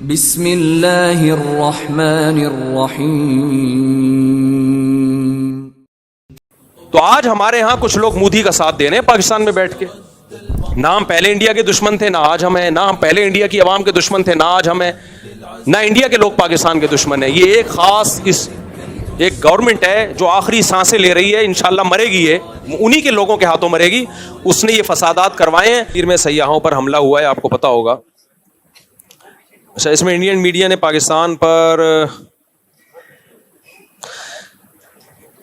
بسم اللہ الرحمن الرحیم۔ تو آج ہمارے ہاں کچھ لوگ مودی کا ساتھ دے رہے ہیں پاکستان میں بیٹھ کے. نہ ہم پہلے انڈیا کے دشمن تھے، نہ آج ہم ہیں. نہ ہم پہلے انڈیا کی عوام کے دشمن تھے، نہ آج ہم ہیں. نہ انڈیا کے لوگ پاکستان کے دشمن ہیں. یہ ایک خاص ایک گورنمنٹ ہے جو آخری سانسیں لے رہی ہے، انشاءاللہ مرے گی. یہ انہی کے لوگوں کے ہاتھوں مرے گی. اس نے یہ فسادات کروائے ہیں. پیر میں سیاحوں پر حملہ ہوا ہے، آپ کو پتا ہوگا. اچھا، اس میں انڈین میڈیا نے پاکستان پر،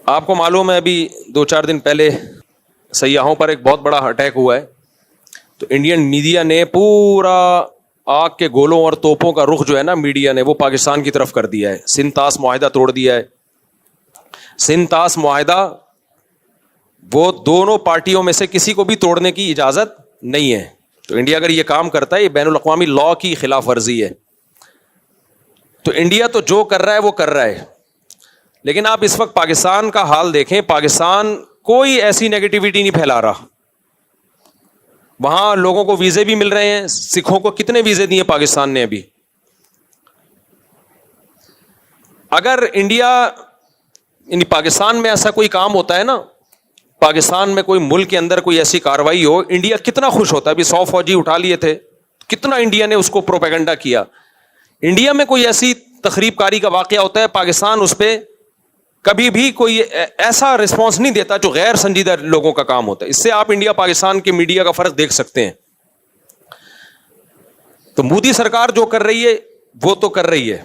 آپ کو معلوم ہے ابھی 2-4 دن پہلے سیاحوں پر ایک بہت بڑا اٹیک ہوا ہے. تو انڈین میڈیا نے پورا آگ کے گولوں اور توپوں کا رخ جو ہے نا میڈیا نے وہ پاکستان کی طرف کر دیا ہے. سنتاس معاہدہ توڑ دیا ہے. سنتاس معاہدہ وہ دونوں پارٹیوں میں سے کسی کو بھی توڑنے کی اجازت نہیں ہے. تو انڈیا اگر یہ کام کرتا ہے، یہ بین الاقوامی لاء کی خلاف ورزی ہے. تو انڈیا تو جو کر رہا ہے وہ کر رہا ہے. لیکن آپ اس وقت پاکستان کا حال دیکھیں. پاکستان کوئی ایسی نیگیٹیوٹی نہیں پھیلا رہا. وہاں لوگوں کو ویزے بھی مل رہے ہیں. سکھوں کو کتنے ویزے دیے پاکستان نے ابھی. اگر انڈیا یعنی پاکستان میں ایسا کوئی کام ہوتا ہے نا، پاکستان میں کوئی ملک کے اندر کوئی ایسی کاروائی ہو، انڈیا کتنا خوش ہوتا ہے. ابھی 100 فوجی اٹھا لیے تھے، کتنا انڈیا نے اس کو پروپیگنڈا کیا. انڈیا میں کوئی ایسی تخریب کاری کا واقعہ ہوتا ہے، پاکستان اس پہ کبھی بھی کوئی ایسا رسپانس نہیں دیتا جو غیر سنجیدہ لوگوں کا کام ہوتا ہے. اس سے آپ انڈیا پاکستان کے میڈیا کا فرق دیکھ سکتے ہیں. تو مودی سرکار جو کر رہی ہے وہ تو کر رہی ہے.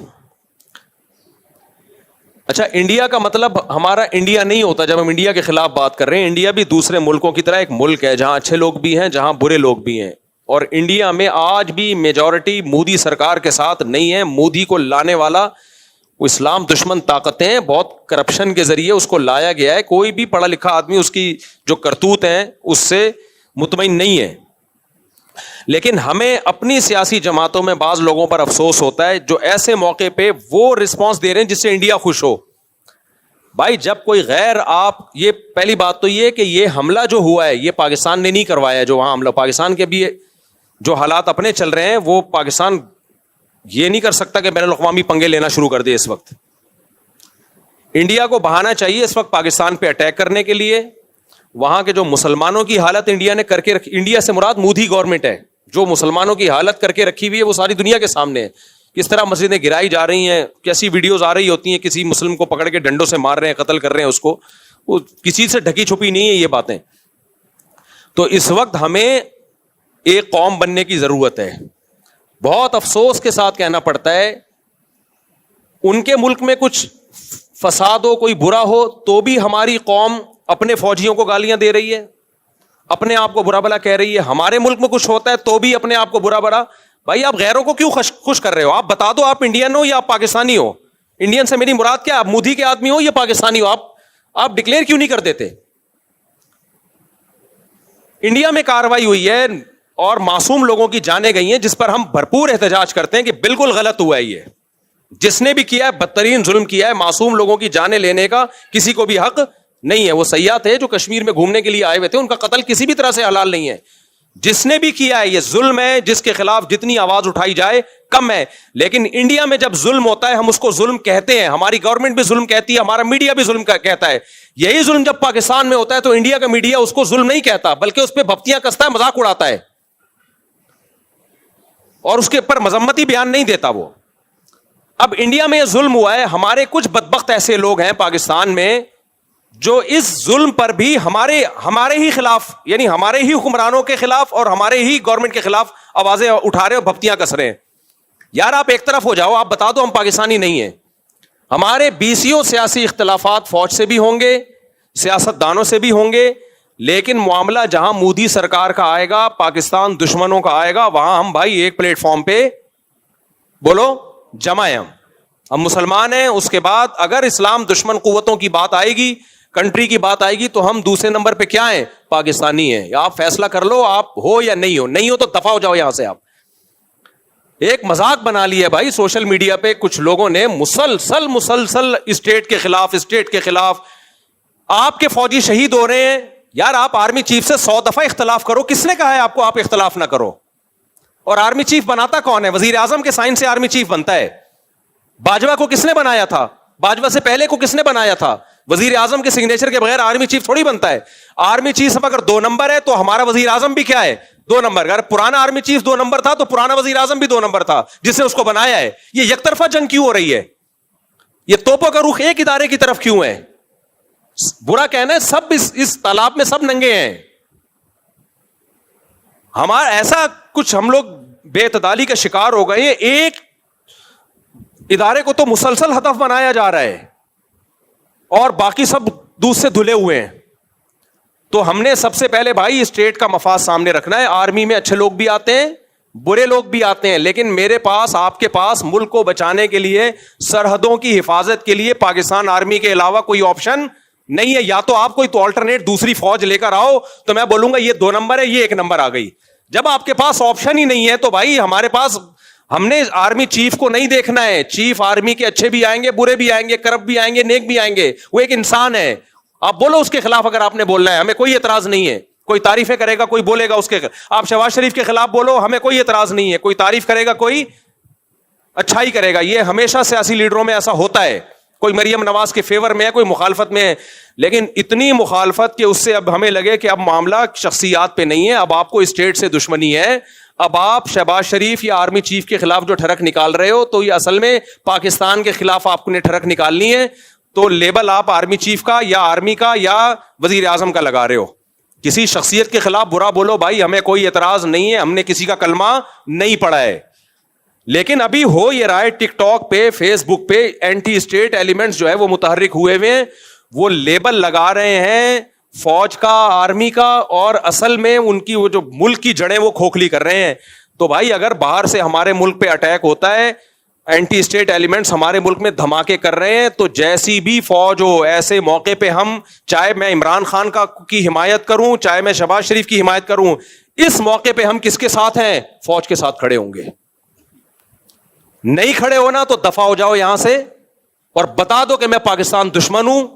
اچھا، انڈیا کا مطلب ہمارا انڈیا نہیں ہوتا جب ہم انڈیا کے خلاف بات کر رہے ہیں. انڈیا بھی دوسرے ملکوں کی طرح ایک ملک ہے جہاں اچھے لوگ بھی ہیں، جہاں برے لوگ بھی ہیں. اور انڈیا میں آج بھی میجورٹی مودی سرکار کے ساتھ نہیں ہے. مودی کو لانے والا وہ اسلام دشمن طاقتیں ہیں، بہت کرپشن کے ذریعے اس کو لایا گیا ہے. کوئی بھی پڑھا لکھا آدمی اس کی جو کرتوت ہیں اس سے مطمئن نہیں ہے. لیکن ہمیں اپنی سیاسی جماعتوں میں بعض لوگوں پر افسوس ہوتا ہے جو ایسے موقع پہ وہ رسپانس دے رہے ہیں جس سے انڈیا خوش ہو. بھائی جب کوئی غیر، آپ یہ پہلی بات تو یہ کہ یہ حملہ جو ہوا ہے یہ پاکستان نے نہیں کروایا. جو وہاں حملہ پاکستان کے بھی جو حالات اپنے چل رہے ہیں وہ پاکستان یہ نہیں کر سکتا کہ بین الاقوامی پنگے لینا شروع کر دے. اس وقت انڈیا کو بہانا چاہیے اس وقت پاکستان پہ اٹیک کرنے کے لیے. وہاں کے جو مسلمانوں کی حالت انڈیا نے کر کے رکھی، انڈیا سے مراد مودی گورنمنٹ ہے، جو مسلمانوں کی حالت کر کے رکھی ہوئی ہے وہ ساری دنیا کے سامنے ہے. کس طرح مسجدیں گرائی جا رہی ہیں، کیسی ویڈیوز آ رہی ہوتی ہیں، کسی مسلم کو پکڑ کے ڈنڈوں سے مار رہے ہیں، قتل کر رہے ہیں اس کو. وہ کسی سے ڈھکی چھپی نہیں ہے یہ باتیں. تو اس وقت ہمیں ایک قوم بننے کی ضرورت ہے. بہت افسوس کے ساتھ کہنا پڑتا ہے ان کے ملک میں کچھ فساد ہو، کوئی برا ہو تو بھی ہماری قوم اپنے فوجیوں کو گالیاں دے رہی ہے، اپنے آپ کو برا بھلا کہہ رہی ہے. ہمارے ملک میں کچھ ہوتا ہے تو بھی اپنے آپ کو برا بھلا. بھائی آپ غیروں کو کیوں خوش کر رہے ہو؟ آپ بتا دو آپ انڈین ہو یا آپ پاکستانی ہو. انڈین سے میری مراد کیا؟ آپ مودی کے آدمی ہو یا پاکستانی ہو؟ آپ ڈکلیئر کیوں نہیں کر دیتے؟ انڈیا میں کاروائی ہوئی ہے اور معصوم لوگوں کی جانیں گئی ہیں جس پر ہم بھرپور احتجاج کرتے ہیں کہ بالکل غلط ہوا ہے. یہ جس نے بھی کیا ہے بدترین ظلم کیا ہے. معصوم لوگوں کی جانیں لینے کا کسی کو بھی حق نہیں ہے. وہ سیاح تھے جو کشمیر میں گھومنے کے لیے آئے ہوئے تھے، ان کا قتل کسی بھی طرح سے حلال نہیں ہے. جس نے بھی کیا ہے یہ ظلم ہے. جس کے خلاف جتنی آواز اٹھائی جائے کم ہے. لیکن انڈیا میں جب ظلم ہوتا ہے ہم اس کو ظلم کہتے ہیں. ہماری گورنمنٹ بھی ظلم کہتی ہے، ہمارا میڈیا بھی ظلم کہتا ہے. یہی ظلم جب پاکستان میں ہوتا ہے تو انڈیا کا میڈیا اس کو ظلم نہیں کہتا بلکہ اس پہ بھپتیاں کستا ہے، مذاق اڑاتا ہے اور اس کے اوپر مذمتی بیان نہیں دیتا وہ. اب انڈیا میں یہ ظلم ہوا ہے. ہمارے کچھ بدبخت ایسے لوگ ہیں پاکستان میں جو اس ظلم پر بھی ہمارے ہی خلاف، یعنی ہمارے ہی حکمرانوں کے خلاف اور ہمارے ہی گورنمنٹ کے خلاف آوازیں اٹھا رہے اور بھپتیاں کس رہے ہیں. یار آپ ایک طرف ہو جاؤ، آپ بتا دو ہم پاکستانی نہیں ہیں. ہمارے 20 سیاسی اختلافات فوج سے بھی ہوں گے، سیاست دانوں سے بھی ہوں گے، لیکن معاملہ جہاں مودی سرکار کا آئے گا، پاکستان دشمنوں کا آئے گا، وہاں ہم بھائی ایک پلیٹ فارم پہ بولو جمع ہیں. ہم مسلمان ہیں. اس کے بعد اگر اسلام دشمن قوتوں کی بات آئے گی، کنٹری کی بات آئے گی تو ہم دوسرے نمبر پہ کیا ہیں؟ پاکستانی ہیں. یا آپ فیصلہ کر لو آپ ہو یا نہیں ہو. نہیں ہو تو دفع ہو جاؤ یہاں سے. آپ ایک مذاق بنا لیا بھائی سوشل میڈیا پہ کچھ لوگوں نے مسلسل اسٹیٹ کے خلاف. آپ کے فوجی شہید ہو رہے ہیں. یار آپ آرمی چیف سے 100 دفعہ اختلاف کرو. کس نے کہا ہے آپ کو آپ اختلاف نہ کرو؟ اور آرمی چیف بناتا کون ہے؟ وزیر اعظم کے سائن سے آرمی چیف بنتا ہے. باجوہ کو کس نے بنایا تھا؟ باجوہ سے پہلے کو کس نے بنایا تھا؟ وزیر اعظم کے سگنیچر کے بغیر آرمی چیف تھوڑی بنتا ہے. آرمی چیف اگر 2 نمبر ہے تو ہمارا وزیر اعظم بھی کیا ہے؟ 2 نمبر. اگر پرانا آرمی چیف 2 نمبر تھا تو پرانا وزیر اعظم بھی 2 نمبر تھا جس نے اس کو بنایا ہے. یہ یک طرفہ جنگ کیوں ہو رہی ہے؟ یہ توپوں کا رخ ایک ادارے کی طرف کیوں ہے؟ برا کہنا ہے سب اس تالاب میں سب ننگے ہیں. ہمارا ایسا کچھ ہم لوگ بے اعتدالی کا شکار ہو گئے ہیں. ایک ادارے کو تو مسلسل ہدف بنایا جا رہا ہے اور باقی سب دودھ سے دھلے ہوئے ہیں. تو ہم نے سب سے پہلے بھائی اسٹیٹ کا مفاد سامنے رکھنا ہے. آرمی میں اچھے لوگ بھی آتے ہیں, برے لوگ بھی آتے ہیں, لیکن میرے پاس, آپ کے پاس ملک کو بچانے کے لیے, سرحدوں کی حفاظت کے لیے پاکستان آرمی کے علاوہ کوئی آپشن نہیں ہے. یا تو آپ کوئی تو آلٹرنیٹ دوسری فوج لے کر آؤ تو میں بولوں گا یہ 2 نمبر ہے, یہ 1 نمبر آ گئی. جب آپ کے پاس آپشن ہی نہیں ہے تو بھائی ہمارے پاس, ہم نے آرمی چیف کو نہیں دیکھنا ہے. چیف آرمی کے اچھے بھی آئیں گے, برے بھی آئیں گے, کرپٹ بھی آئیں گے, نیک بھی آئیں گے. وہ ایک انسان ہے. آپ بولو اس کے خلاف اگر آپ نے بولنا ہے, ہمیں کوئی اعتراض نہیں ہے. کوئی تعریفیں کرے گا, کوئی بولے گا اس کے. آپ شہباز شریف کے خلاف بولو, ہمیں کوئی اعتراض نہیں ہے. کوئی تعریف کرے گا, کوئی اچھائی کرے گا. یہ ہمیشہ سیاسی لیڈروں میں ایسا ہوتا ہے. کوئی مریم نواز کے فیور میں ہے, کوئی مخالفت میں ہے. لیکن اتنی مخالفت کہ اس سے اب ہمیں لگے کہ اب معاملہ شخصیات پہ نہیں ہے, اب آپ کو اسٹیٹ سے دشمنی ہے. اب آپ شہباز شریف یا آرمی چیف کے خلاف جو ٹھڑک نکال رہے ہو تو یہ اصل میں پاکستان کے خلاف آپ نے ٹھڑک نکالنی ہے. تو لیبل آپ آرمی چیف کا یا آرمی کا یا وزیر اعظم کا لگا رہے ہو. کسی شخصیت کے خلاف برا بولو بھائی, ہمیں کوئی اعتراض نہیں ہے, ہم نے کسی کا کلمہ نہیں پڑھا ہے. لیکن ابھی ہو یہ رہا ہے ٹک ٹاک پہ, فیس بک پہ اینٹی اسٹیٹ ایلیمنٹس جو ہے وہ متحرک ہوئے ہوئے ہیں. وہ لیبل لگا رہے ہیں فوج کا, آرمی کا, اور اصل میں ان کی وہ جو ملک کی جڑیں وہ کھوکھلی کر رہے ہیں. تو بھائی اگر باہر سے ہمارے ملک پہ اٹیک ہوتا ہے, اینٹی اسٹیٹ ایلیمنٹس ہمارے ملک میں دھماکے کر رہے ہیں, تو جیسی بھی فوج ہو ایسے موقع پہ ہم, چاہے میں عمران خان کی حمایت کروں, چاہے میں شہباز شریف کی حمایت کروں, اس موقع پہ ہم کس کے ساتھ ہیں؟ فوج کے ساتھ کھڑے ہوں گے. نہیں کھڑے ہونا تو دفع ہو جاؤ یہاں سے اور بتا دو کہ میں پاکستان دشمن ہوں,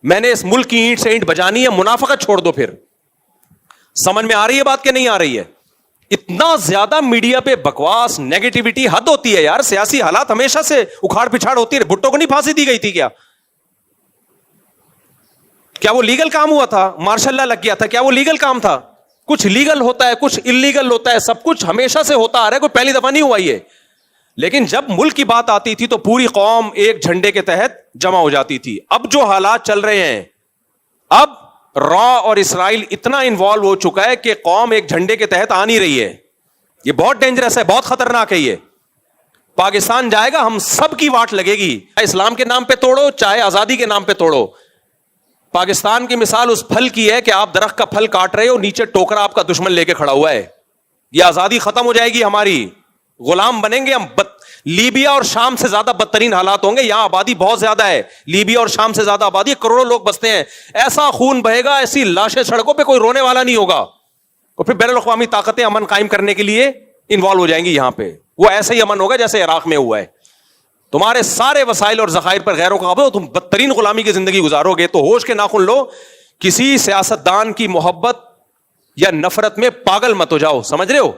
میں نے اس ملک کی اینٹ سے اینٹ بجانی ہے. منافقت چھوڑ دو. پھر سمجھ میں آ رہی ہے بات کہ نہیں آ رہی ہے؟ اتنا زیادہ میڈیا پہ بکواس, نیگیٹیوٹی حد ہوتی ہے یار. سیاسی حالات ہمیشہ سے اکھاڑ پچھاڑ ہوتی ہے. بھٹو کو نہیں پھانسی دی گئی تھی کیا وہ لیگل کام ہوا تھا؟ مارشل لا لگ گیا تھا, کیا وہ لیگل کام تھا؟ کچھ لیگل ہوتا ہے, کچھ انلیگل ہوتا ہے, سب کچھ ہمیشہ سے ہوتا آ رہا ہے, کوئی پہلی دفعہ نہیں ہوا یہ. لیکن جب ملک کی بات آتی تھی تو پوری قوم ایک جھنڈے کے تحت جمع ہو جاتی تھی. اب جو حالات چل رہے ہیں, اب را اور اسرائیل اتنا انوالو ہو چکا ہے کہ قوم ایک جھنڈے کے تحت آ نہیں رہی ہے. یہ بہت ڈینجرس ہے, بہت خطرناک ہے. یہ پاکستان جائے گا, ہم سب کی واٹ لگے گی. اسلام کے نام پہ توڑو, چاہے آزادی کے نام پہ توڑو. پاکستان کی مثال اس پھل کی ہے کہ آپ درخت کا پھل کاٹ رہے ہو, نیچے ٹوکرا آپ کا دشمن لے کے کھڑا ہوا ہے. یہ آزادی ختم ہو جائے گی ہماری, غلام بنیں گے ہم. لیبیا اور شام سے زیادہ بدترین حالات ہوں گے. یہاں آبادی بہت زیادہ ہے, لیبیا اور شام سے زیادہ آبادی, کروڑوں لوگ بستے ہیں. ایسا خون بہے گا, ایسی لاشیں سڑکوں پہ, کوئی رونے والا نہیں ہوگا. اور پھر بین الاقوامی طاقتیں امن قائم کرنے کے لیے انوالو ہو جائیں گی یہاں پہ. وہ ایسا ہی امن ہوگا جیسے عراق میں ہوا ہے. تمہارے سارے وسائل اور ذخائر پر غیروں کا قبضہ, تم بدترین غلامی کی زندگی گزارو گے. تو ہوش کے ناخن لو, کسی سیاستدان کی محبت یا نفرت میں پاگل مت ہو جاؤ. سمجھ رہے ہو؟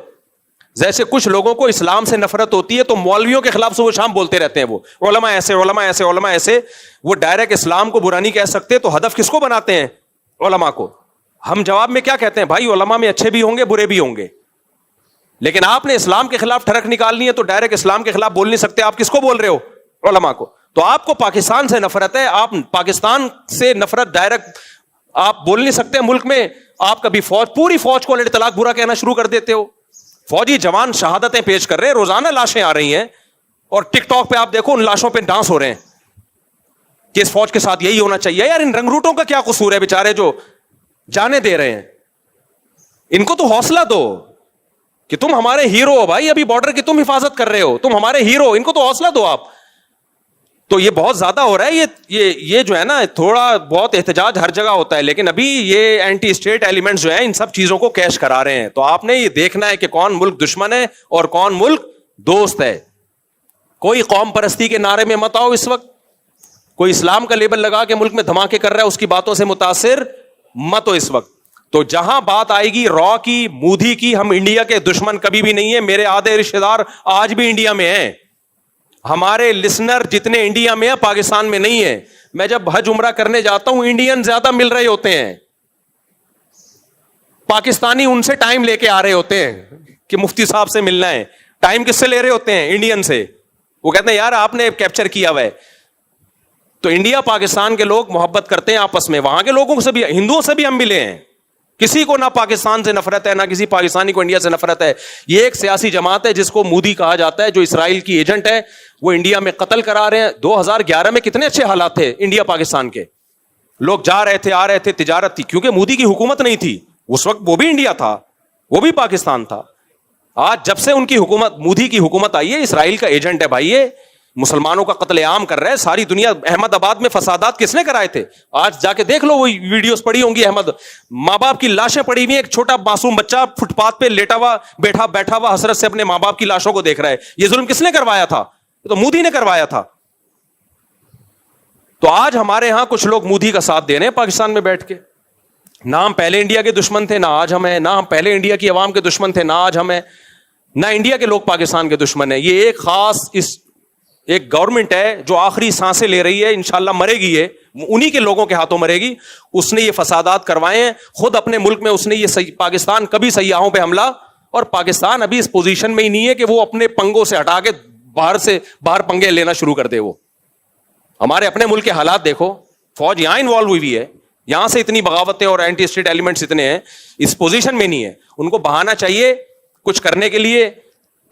جیسے کچھ لوگوں کو اسلام سے نفرت ہوتی ہے تو مولویوں کے خلاف صبح شام بولتے رہتے ہیں, وہ علماء ایسے, علماء ایسے, علماء ایسے. وہ ڈائریکٹ اسلام کو برا نہیں کہہ سکتے, تو ہدف کس کو بناتے ہیں؟ علماء کو. ہم جواب میں کیا کہتے ہیں؟ بھائی علماء میں اچھے بھی ہوں گے, برے بھی ہوں گے. لیکن آپ نے اسلام کے خلاف ٹھڑک نکالنی ہے تو ڈائریکٹ اسلام کے خلاف بول نہیں سکتے. آپ کس کو بول رہے ہو؟ علماء کو. تو آپ کو پاکستان سے نفرت ہے, آپ پاکستان سے نفرت ڈائریکٹ آپ بول نہیں سکتے. ملک میں آپ کبھی پوری فوج کو اطلاق برا کہنا شروع کر دیتے ہو. فوجی جوان شہادتیں پیش کر رہے ہیں, روزانہ لاشیں آ رہی ہیں, اور ٹک ٹاک پہ آپ دیکھو ان لاشوں پہ ڈانس ہو رہے ہیں کہ اس فوج کے ساتھ یہی ہونا چاہیے. یار ان رنگروٹوں کا کیا قصور ہے بیچارے جو جانے دے رہے ہیں؟ ان کو تو حوصلہ دو کہ تم ہمارے ہیرو ہو بھائی, ابھی بارڈر کی تم حفاظت کر رہے ہو, تم ہمارے ہیرو. ان کو تو حوصلہ دو آپ. تو یہ بہت زیادہ ہو رہا ہے. یہ جو ہے نا, تھوڑا بہت احتجاج ہر جگہ ہوتا ہے, لیکن ابھی یہ اینٹی اسٹیٹ ایلیمنٹس جو ہیں ان سب چیزوں کو کیش کرا رہے ہیں. تو آپ نے یہ دیکھنا ہے کہ کون ملک دشمن ہے اور کون ملک دوست ہے. کوئی قوم پرستی کے نعرے میں مت آؤ اس وقت. کوئی اسلام کا لیبل لگا کے ملک میں دھماکے کر رہا ہے, اس کی باتوں سے متاثر مت ہو اس وقت. تو جہاں بات آئے گی را کی, مودی کی, ہم انڈیا کے دشمن کبھی بھی نہیں ہیں. میرے آدھے رشتے دار آج بھی انڈیا میں ہیں. ہمارے لسنر جتنے انڈیا میں ہیں پاکستان میں نہیں ہیں. میں جب حج عمرہ کرنے جاتا ہوں انڈین زیادہ مل رہے ہوتے ہیں, پاکستانی ان سے ٹائم لے کے آ رہے ہوتے ہیں کہ مفتی صاحب سے ملنا ہے. ٹائم کس سے لے رہے ہوتے ہیں؟ انڈین سے. وہ کہتے ہیں یار آپ نے کیپچر کیا ہوا ہے. تو انڈیا پاکستان کے لوگ محبت کرتے ہیں آپس میں. وہاں کے لوگوں سے بھی, ہندوؤں سے بھی ہم ملے ہیں. کسی کو نہ پاکستان سے نفرت ہے, نہ کسی پاکستانی کو انڈیا سے نفرت ہے. یہ ایک سیاسی جماعت ہے جس کو مودی کہا جاتا ہے, جو اسرائیل کی ایجنٹ ہے. وہ انڈیا میں قتل کرا رہے ہیں. 2011 میں کتنے اچھے حالات تھے انڈیا پاکستان کے, لوگ جا رہے تھے, آ رہے تھے, تجارت تھی, کیونکہ مودی کی حکومت نہیں تھی اس وقت. وہ بھی انڈیا تھا, وہ بھی پاکستان تھا. آج جب سے ان کی حکومت, مودی کی حکومت آئی ہے, اسرائیل کا ایجنٹ ہے بھائی. یہ مسلمانوں کا قتل عام کر رہا ہے ساری دنیا. احمد آباد میں فسادات کس نے کرائے تھے؟ آج جا کے دیکھ لو, وہ ویڈیوز پڑی ہوں گی. احمد, ماں باپ کی لاشیں پڑی ہوئی ہیں, ایک چھوٹا معصوم بچہ فٹ پاتھ پہ لیٹا ہوا بیٹھا ہوا حسرت سے اپنے ماں باپ کی لاشوں کو دیکھ رہا ہے. یہ ظلم کس نے کروایا تھا؟ تو مودی نے کروایا تھا. تو آج ہمارے ہاں کچھ لوگ مودی کا ساتھ دے رہے ہیں پاکستان میں بیٹھ کے. نہ ہم پہلے انڈیا کے دشمن تھے, نہ آج ہم ہیں. نہ ہم پہلے انڈیا کی عوام کے دشمن تھے, نہ آج ہم ہیں. نہ انڈیا کے لوگ پاکستان کے دشمن ہیں. یہ ایک خاص ایک گورنمنٹ ہے جو آخری سانسیں لے رہی ہے, انشاءاللہ مرے گی, یہ انہی کے لوگوں کے ہاتھوں مرے گی. اس نے یہ فسادات کروائے ہیں خود اپنے ملک میں. اس نے یہ پاکستان کبھی سیاحوں پہ حملہ, اور پاکستان ابھی اس پوزیشن میں ہی نہیں ہے کہ وہ اپنے پنگوں سے ہٹا کے باہر پنگے لینا شروع کر دے. وہ ہمارے اپنے ملک کے حالات دیکھو, فوج یہاں انوالو ہوئی ہے, یہاں سے اتنی بغاوتیں اور اینٹی اسٹیٹ ایلیمنٹس اتنے ہیں, اس پوزیشن میں نہیں ہے. ان کو بہانا چاہیے کچھ کرنے کے لیے,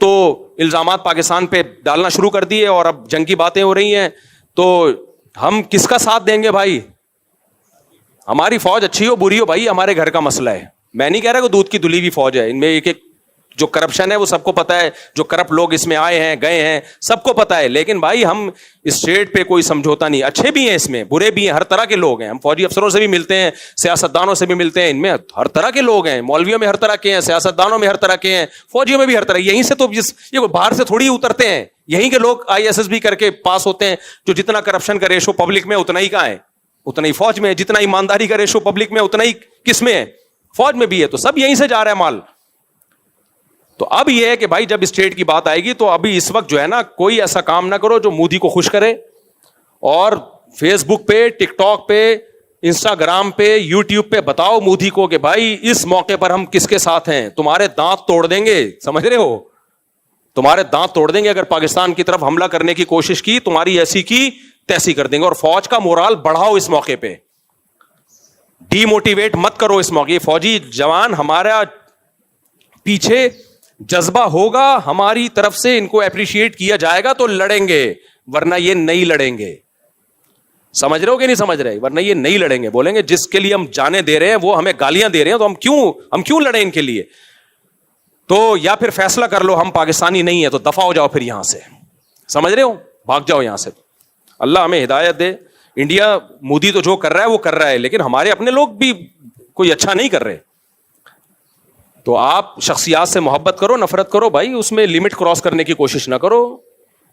تو الزامات پاکستان پہ ڈالنا شروع کر دیے, اور اب جنگ کی باتیں ہو رہی ہیں. تو ہم کس کا ساتھ دیں گے بھائی؟ ہماری فوج اچھی ہو بری ہو بھائی, ہمارے گھر کا مسئلہ ہے. میں نہیں کہہ رہا کہ دودھ کی دھلی ہوئی فوج ہے. ان میں ایک جو کرپشن ہے وہ سب کو پتا ہے, جو کرپٹ لوگ اس میں آئے ہیں گئے ہیں سب کو پتا ہے. لیکن بھائی ہم اسٹیٹ پہ کوئی سمجھوتا نہیں. اچھے بھی ہیں اس میں, برے بھی ہیں, ہر طرح کے لوگ ہیں. ہم فوجی افسروں سے بھی ملتے ہیں, سیاستدانوں سے بھی ملتے ہیں, ان میں ہر طرح کے لوگ ہیں. مولویوں میں ہر طرح کے ہیں, سیاستدانوں میں ہر طرح کے ہیں, فوجیوں میں بھی ہر طرح. یہیں سے تو یہ باہر سے تھوڑی اترتے ہیں, یہیں کے لوگ ISSB کر کے پاس ہوتے ہیں. جو جتنا کرپشن کا ریشو پبلک میں اتنا ہی کہاں ہے, اتنا ہی فوج میں. جتنا ایمانداری کا ریشو پبلک میں اتنا ہی کس میں ہے, فوج میں بھی ہے. تو سب یہیں سے جا رہا ہے مال. تو اب یہ ہے کہ بھائی جب اسٹیٹ کی بات آئے گی تو ابھی اس وقت جو ہے نا, کوئی ایسا کام نہ کرو جو مودی کو خوش کرے. اور فیس بک پہ, ٹک ٹاک پہ, انسٹاگرام پہ, یوٹیوب پہ بتاؤ مودی کو کہ بھائی اس موقع پر ہم کس کے ساتھ ہیں. تمہارے دانت توڑ دیں گے, سمجھ رہے ہو, تمہارے دانت توڑ دیں گے اگر پاکستان کی طرف حملہ کرنے کی کوشش کی. تمہاری ایسی کی تیسی کر دیں گے. اور فوج کا مورال بڑھاؤ اس موقع پہ, ڈی موٹیویٹ مت کرو اس موقع. فوجی جوان ہمارا پیچھے جذبہ ہوگا ہماری طرف سے, ان کو اپریشیٹ کیا جائے گا تو لڑیں گے, ورنہ یہ نہیں لڑیں گے. سمجھ رہے ہو کہ نہیں سمجھ رہے؟ ورنہ یہ نہیں لڑیں گے. بولیں گے جس کے لیے ہم جانے دے رہے ہیں وہ ہمیں گالیاں دے رہے ہیں, تو ہم کیوں لڑیں ان کے لیے؟ تو یا پھر فیصلہ کر لو ہم پاکستانی نہیں ہیں تو دفع ہو جاؤ پھر یہاں سے. سمجھ رہے ہو, بھاگ جاؤ یہاں سے. اللہ ہمیں ہدایت دے. انڈیا مودی تو جو کر رہا ہے وہ کر رہا ہے, لیکن ہمارے اپنے لوگ بھی کوئی اچھا نہیں کر رہے. تو آپ شخصیات سے محبت کرو, نفرت کرو بھائی, اس میں لمٹ کراس کرنے کی کوشش نہ کرو.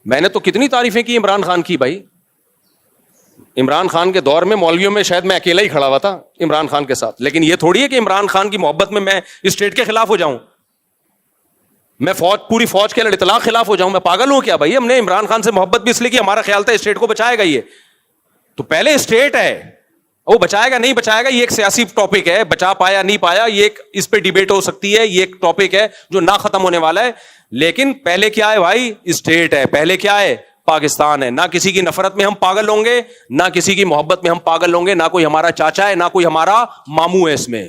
میں نے تو کتنی تعریفیں کی عمران خان کی بھائی. عمران خان کے دور میں مولویوں میں شاید میں اکیلا ہی کھڑا ہوا تھا عمران خان کے ساتھ. لیکن یہ تھوڑی ہے کہ عمران خان کی محبت میں اسٹیٹ کے خلاف ہو جاؤں, میں پوری فوج کے اطلاق خلاف ہو جاؤں. میں پاگل ہوں کیا بھائی؟ ہم نے عمران خان سے محبت بھی اس لیے کہ ہمارا خیال تھا اسٹیٹ کو بچائے گا. یہ تو پہلے اسٹیٹ ہے, وہ بچائے گا نہیں بچائے گا یہ ایک سیاسی ٹاپک ہے. بچا پایا نہیں پایا یہ ایک, اس پہ ڈیبیٹ ہو سکتی ہے, یہ ایک ٹاپک ہے جو نہ ختم ہونے والا ہے. لیکن پہلے کیا ہے بھائی؟ اسٹیٹ ہے. پہلے کیا ہے؟ پاکستان ہے. نہ کسی کی نفرت میں ہم پاگل ہوں گے, نہ کسی کی محبت میں ہم پاگل ہوں گے. نہ کوئی ہمارا چاچا ہے, نہ کوئی ہمارا ماموں ہے. اس میں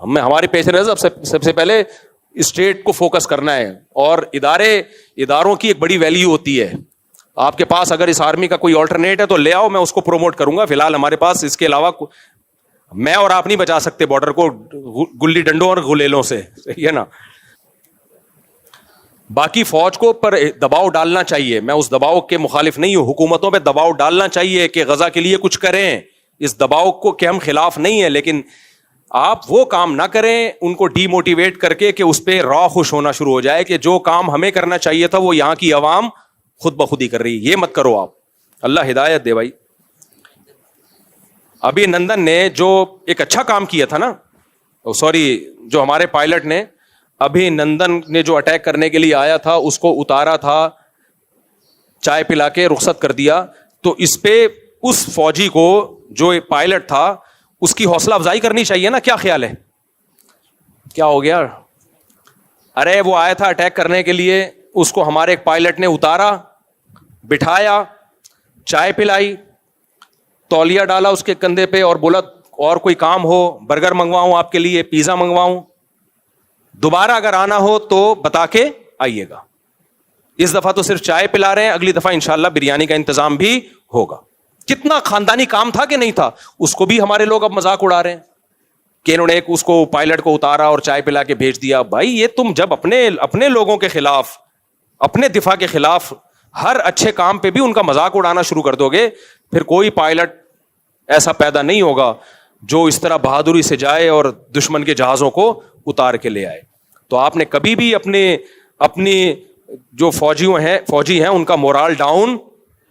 ہمارے پیش نظر سب سے پہلے اسٹیٹ کو فوکس کرنا ہے. اور اداروں کی ایک بڑی ویلیو ہوتی ہے. آپ کے پاس اگر اس آرمی کا کوئی آلٹرنیٹ ہے تو لے آؤ, میں اس کو پروموٹ کروں گا. فی الحال ہمارے پاس اس کے علاوہ میں اور آپ نہیں بچا سکتے بارڈر کو گلی ڈنڈوں اور غلیلوں سے, صحیح ہے نا. باقی فوج کو پر دباؤ ڈالنا چاہیے, میں اس دباؤ کے مخالف نہیں ہوں. حکومتوں پہ دباؤ ڈالنا چاہیے کہ غزہ کے لیے کچھ کریں. اس دباؤ کو کے ہم خلاف نہیں ہیں, لیکن آپ وہ کام نہ کریں ان کو ڈی موٹیویٹ کر کے کہ اس پہ راہ خوش ہونا شروع ہو جائے کہ جو کام ہمیں کرنا چاہیے تھا وہ یہاں کی عوام خود بخود ہی کر رہی. یہ مت کرو آپ, اللہ ہدایت دے بھائی. ابھی نندن نے جو ایک اچھا کام کیا تھا نا, سوری جو ہمارے پائلٹ نے ابھی نندن نے جو اٹیک کرنے کے لیے آیا تھا اس کو اتارا تھا, چائے پلا کے رخصت کر دیا, تو اس پہ اس فوجی کو جو پائلٹ تھا اس کی حوصلہ افزائی کرنی چاہیے نا. کیا خیال ہے, کیا ہو گیا؟ ارے وہ آیا تھا اٹیک کرنے کے لیے, اس کو ہمارے ایک پائلٹ نے اتارا, بٹھایا, چائے پلائی, تولیہ ڈالا اس کے کندھے پہ اور بولا اور کوئی کام ہو, برگر منگواؤں آپ کے لیے, پیزا منگواؤں, دوبارہ اگر آنا ہو تو بتا کے آئیے گا. اس دفعہ تو صرف چائے پلا رہے ہیں, اگلی دفعہ انشاءاللہ بریانی کا انتظام بھی ہوگا. کتنا خاندانی کام تھا کہ نہیں تھا, اس کو بھی ہمارے لوگ اب مذاق اڑا رہے ہیں کہ انہوں نے ایک اس کو پائلٹ کو اتارا اور چائے پلا کے بھیج دیا. بھائی یہ تم جب اپنے لوگوں کے خلاف, اپنے دفاع کے خلاف ہر اچھے کام پہ بھی ان کا مذاق اڑانا شروع کر دو گے, پھر کوئی پائلٹ ایسا پیدا نہیں ہوگا جو اس طرح بہادری سے جائے اور دشمن کے جہازوں کو اتار کے لے آئے. تو آپ نے کبھی بھی اپنی جو فوجی ہیں ان کا مورال ڈاؤن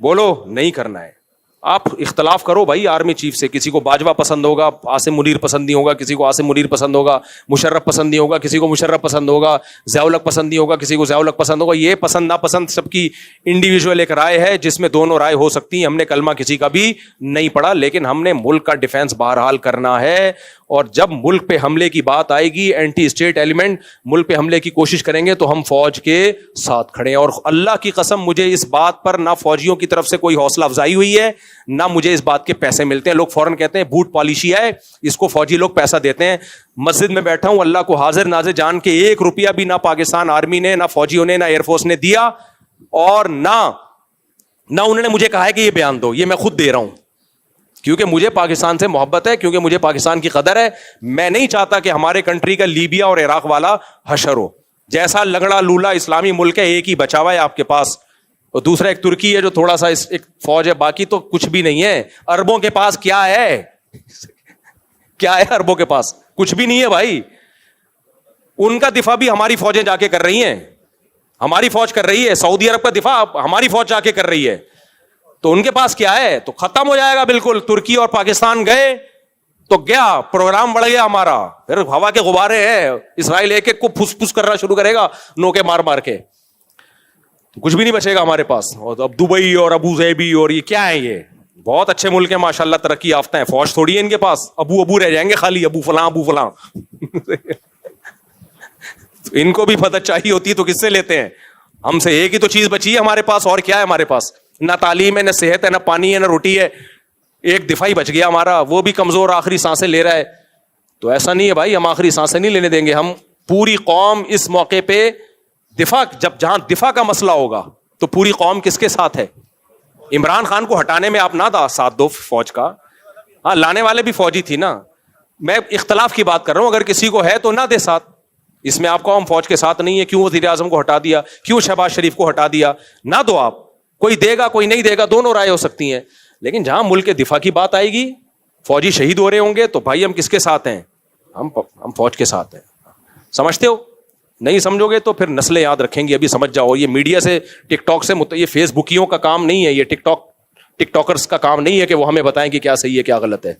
بولو نہیں کرنا ہے. آپ اختلاف کرو بھائی آرمی چیف سے, کسی کو باجوہ پسند ہوگا, عاصم منیر پسند نہیں ہوگا, کسی کو عاصم منیر پسند ہوگا, مشرف پسند نہیں ہوگا, کسی کو مشرف پسند ہوگا, ضیاء الحق پسند نہیں ہوگا, کسی کو ضیاء الحق پسند ہوگا. یہ پسند ناپسند سب کی انڈیویجول ایک رائے ہے جس میں دونوں رائے ہو سکتی ہیں. ہم نے کلمہ کسی کا بھی نہیں پڑھا, لیکن ہم نے ملک کا ڈیفینس بہرحال کرنا ہے. اور جب ملک پہ حملے کی بات آئے گی, اینٹی اسٹیٹ ایلیمنٹ ملک پہ حملے کی کوشش کریں گے تو ہم فوج کے ساتھ کھڑے ہیں. اور اللہ کی قسم مجھے اس بات پر نہ فوجیوں کی طرف سے کوئی حوصلہ افزائی ہوئی ہے, نہ مجھے اس بات کے پیسے ملتے ہیں. لوگ فوراً کہتے ہیں بوٹ پالیشی ہے, اس کو فوجی لوگ پیسہ دیتے ہیں. مسجد میں بیٹھا ہوں, اللہ کو حاضر ناظر جان کے 1 روپیہ بھی نہ پاکستان آرمی نے, نہ فوجیوں نے, نہ ایئر فورس نے دیا, اور نہ انہوں نے مجھے کہا ہے کہ یہ بیان دو. یہ میں خود دے رہا ہوں کیونکہ مجھے پاکستان سے محبت ہے, کیونکہ مجھے پاکستان کی قدر ہے. میں نہیں چاہتا کہ ہمارے کنٹری کا لیبیا اور عراق والا حشر ہو. جیسا لنگڑا لولا اسلامی ملک ہے, ایک ہی بچا ہوا ہے آپ کے پاس, اور دوسرا ایک ترکی ہے جو تھوڑا سا ایک فوج ہے, باقی تو کچھ بھی نہیں ہے. اربوں کے پاس کیا ہے, کیا ہے اربوں کے پاس؟ کچھ بھی نہیں ہے بھائی. ان کا دفاع بھی ہماری فوجیں جا کے کر رہی ہیں, ہماری فوج کر رہی ہے. سعودی عرب کا دفاع ہماری فوج جا کے کر رہی ہے. تو ان کے پاس کیا ہے؟ تو ختم ہو جائے گا بالکل. ترکی اور پاکستان گئے تو گیا, پروگرام بڑھ گیا ہمارا. پھر ہوا کے غبارے ہیں, اسرائیل ایک ایک کو پھس پھس کرنا شروع کرے گا نوکے مار مار کے, تو کچھ بھی نہیں بچے گا ہمارے پاس. اور اب دبئی اور ابو ظہبی اور یہ کیا ہے, یہ بہت اچھے ملک ہیں ماشاءاللہ, ترقی یافتہ ہیں. فوج تھوڑی ہے ان کے پاس, ابو رہ جائیں گے خالی, ابو فلاں ابو فلاں. ان کو بھی مدد چاہیے ہوتی ہے تو کس سے لیتے ہیں؟ ہم سے ایک ہی تو چیز بچی ہے ہمارے پاس, اور کیا ہے ہمارے پاس؟ نہ تعلیم ہے, نہ صحت ہے, نہ پانی ہے, نہ روٹی ہے. ایک دفاعی بچ گیا ہمارا, وہ بھی کمزور آخری سانسیں لے رہا ہے. تو ایسا نہیں ہے بھائی, ہم آخری سانسیں نہیں لینے دیں گے. ہم پوری قوم اس موقع پہ دفاع, جہاں دفاع کا مسئلہ ہوگا تو پوری قوم کس کے ساتھ ہے؟ عمران خان کو ہٹانے میں آپ نہ ساتھ دو فوج کا, ہاں لانے والے بھی فوجی تھی نا. میں اختلاف کی بات کر رہا ہوں, اگر کسی کو ہے تو نہ دے ساتھ. اس میں آپ قوم فوج کے ساتھ نہیں ہے, کیوں وزیر اعظم کو ہٹا دیا, کیوں شہباز شریف کو ہٹا دیا؟ نہ دو آپ. کوئی دے گا کوئی نہیں دے گا, دونوں رائے ہو سکتی ہیں. لیکن جہاں ملک کے دفاع کی بات آئے گی, فوجی شہید ہو رہے ہوں گے, تو بھائی ہم کس کے ساتھ ہیں؟ ہم فوج کے ساتھ ہیں. سمجھتے ہو؟ نہیں سمجھو گے تو پھر نسلیں یاد رکھیں گی. ابھی سمجھ جاؤ, یہ میڈیا سے, ٹک ٹاک سے, یہ فیس بکیوں کا کام نہیں ہے, یہ ٹک ٹاکرز کا کام نہیں ہے کہ وہ ہمیں بتائیں کہ کیا صحیح ہے کیا غلط ہے.